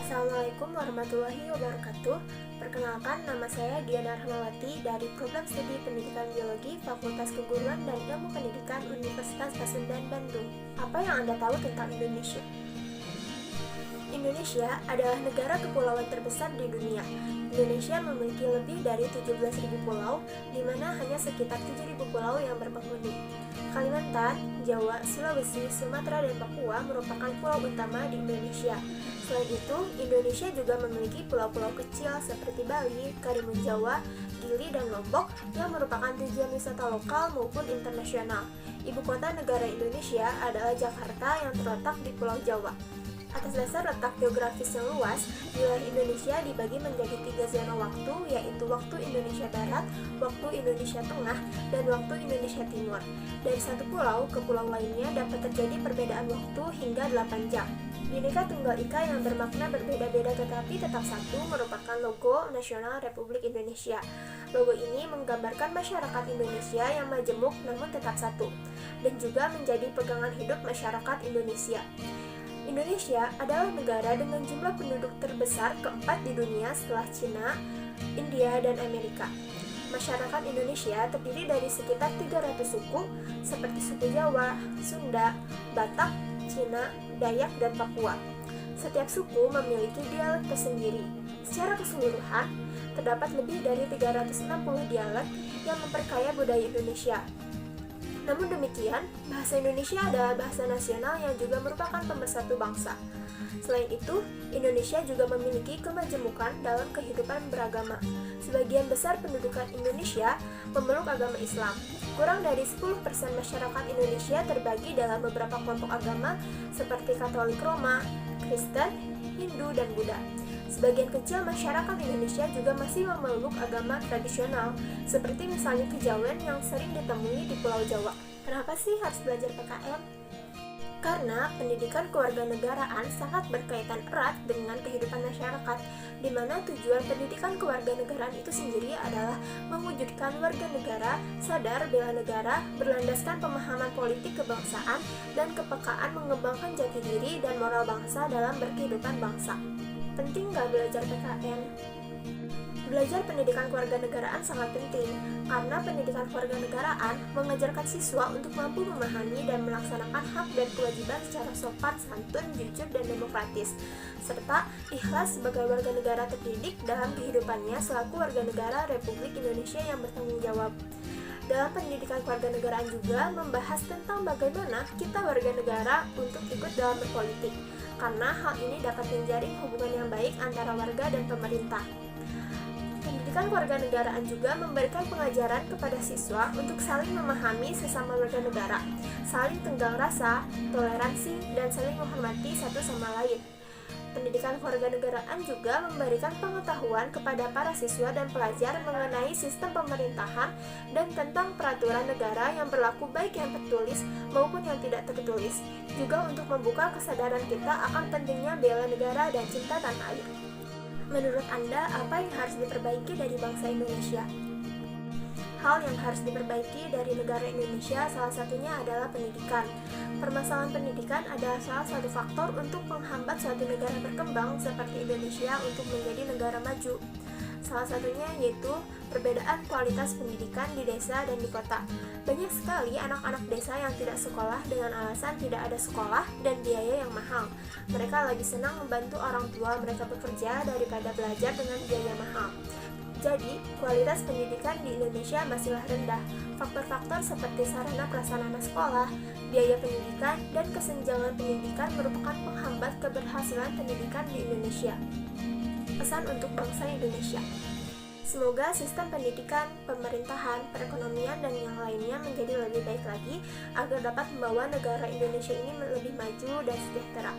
Assalamualaikum warahmatullahi wabarakatuh. Perkenalkan, nama saya Diana Rahmawati dari Program Studi Pendidikan Biologi Fakultas Keguruan dan Ilmu Pendidikan Universitas Pasundan, Bandung. Apa yang Anda tahu tentang Indonesia? Indonesia adalah negara kepulauan terbesar di dunia. Indonesia memiliki lebih dari 17.000 pulau, di mana hanya sekitar 7.000 pulau yang berpenghuni. Kalimantan, Jawa, Sulawesi, Sumatera, dan Papua merupakan pulau utama di Indonesia. Selain itu, Indonesia juga memiliki pulau-pulau kecil seperti Bali, Karimun Jawa, Gili, dan Lombok yang merupakan tujuan wisata lokal maupun internasional. Ibu kota negara Indonesia adalah Jakarta yang terletak di Pulau Jawa. Atas dasar letak geografis yang luas, wilayah Indonesia dibagi menjadi 3 zona waktu, yaitu waktu Indonesia Barat, waktu Indonesia Tengah, dan waktu Indonesia Timur. Dari satu pulau ke pulau lainnya dapat terjadi perbedaan waktu hingga 8 jam. Bhinneka Tunggal Ika yang bermakna berbeda-beda tetapi tetap satu merupakan logo nasional Republik Indonesia. Logo ini menggambarkan masyarakat Indonesia yang majemuk namun tetap satu, dan juga menjadi pegangan hidup masyarakat Indonesia. Indonesia adalah negara dengan jumlah penduduk terbesar keempat di dunia setelah Cina, India, dan Amerika. Masyarakat Indonesia terdiri dari sekitar 300 suku, seperti suku Jawa, Sunda, Batak, Cina, Dayak, dan Papua. Setiap suku memiliki dialek tersendiri. Secara keseluruhan, terdapat lebih dari 360 dialek yang memperkaya budaya Indonesia. Namun demikian, bahasa Indonesia adalah bahasa nasional yang juga merupakan pemersatu bangsa. Selain itu, Indonesia juga memiliki kemajemukan dalam kehidupan beragama. Sebagian besar pendudukan Indonesia memeluk agama Islam. Kurang dari 10% masyarakat Indonesia terbagi dalam beberapa kelompok agama seperti Katolik Roma, Kristen, Hindu, dan Buddha. Sebagian kecil masyarakat Indonesia juga masih memeluk agama tradisional, seperti misalnya kejawen yang sering ditemui di Pulau Jawa. Kenapa sih harus belajar PKN? Karena pendidikan kewarganegaraan sangat berkaitan erat dengan kehidupan masyarakat, di mana tujuan pendidikan kewarganegaraan itu sendiri adalah mewujudkan warga negara sadar bela negara, berlandaskan pemahaman politik kebangsaan, dan kepekaan mengembangkan jati diri dan moral bangsa dalam berkehidupan bangsa. Penting nggak belajar PKN? Belajar pendidikan kewarganegaraan sangat penting, karena pendidikan kewarganegaraan mengajarkan siswa untuk mampu memahami dan melaksanakan hak dan kewajiban secara sopan, santun, jujur, dan demokratis, serta ikhlas sebagai warga negara terdidik dalam kehidupannya selaku warga negara Republik Indonesia yang bertanggung jawab. Dalam pendidikan kewarganegaraan juga membahas tentang bagaimana kita warga negara untuk ikut dalam berpolitik, karena hal ini dapat menjaring hubungan yang baik antara warga dan pemerintah. Pendidikan kewarganegaraan juga memberikan pengajaran kepada siswa untuk saling memahami sesama warga negara, saling tenggang rasa, toleransi, dan saling menghormati satu sama lain. Pendidikan kewarganegaraan juga memberikan pengetahuan kepada para siswa dan pelajar mengenai sistem pemerintahan dan tentang peraturan negara yang berlaku baik yang tertulis maupun yang tidak tertulis, juga untuk membuka kesadaran kita akan pentingnya bela negara dan cinta tanah air. Menurut Anda, apa yang harus diperbaiki dari bangsa Indonesia? Hal yang harus diperbaiki dari negara Indonesia salah satunya adalah pendidikan. Permasalahan pendidikan adalah salah satu faktor untuk menghambat suatu negara berkembang seperti Indonesia untuk menjadi negara maju. Salah satunya yaitu perbedaan kualitas pendidikan di desa dan di kota. Banyak sekali anak-anak desa yang tidak sekolah dengan alasan tidak ada sekolah dan biaya yang mahal. Mereka lebih senang membantu orang tua mereka bekerja daripada belajar dengan biaya mahal. Jadi, kualitas pendidikan di Indonesia masihlah rendah. Faktor-faktor seperti sarana prasarana sekolah, biaya pendidikan, dan kesenjangan pendidikan merupakan penghambat keberhasilan pendidikan di Indonesia. Pesan untuk bangsa Indonesia. Semoga sistem pendidikan, pemerintahan, perekonomian, dan yang lainnya menjadi lebih baik lagi agar dapat membawa negara Indonesia ini lebih maju dan sejahtera.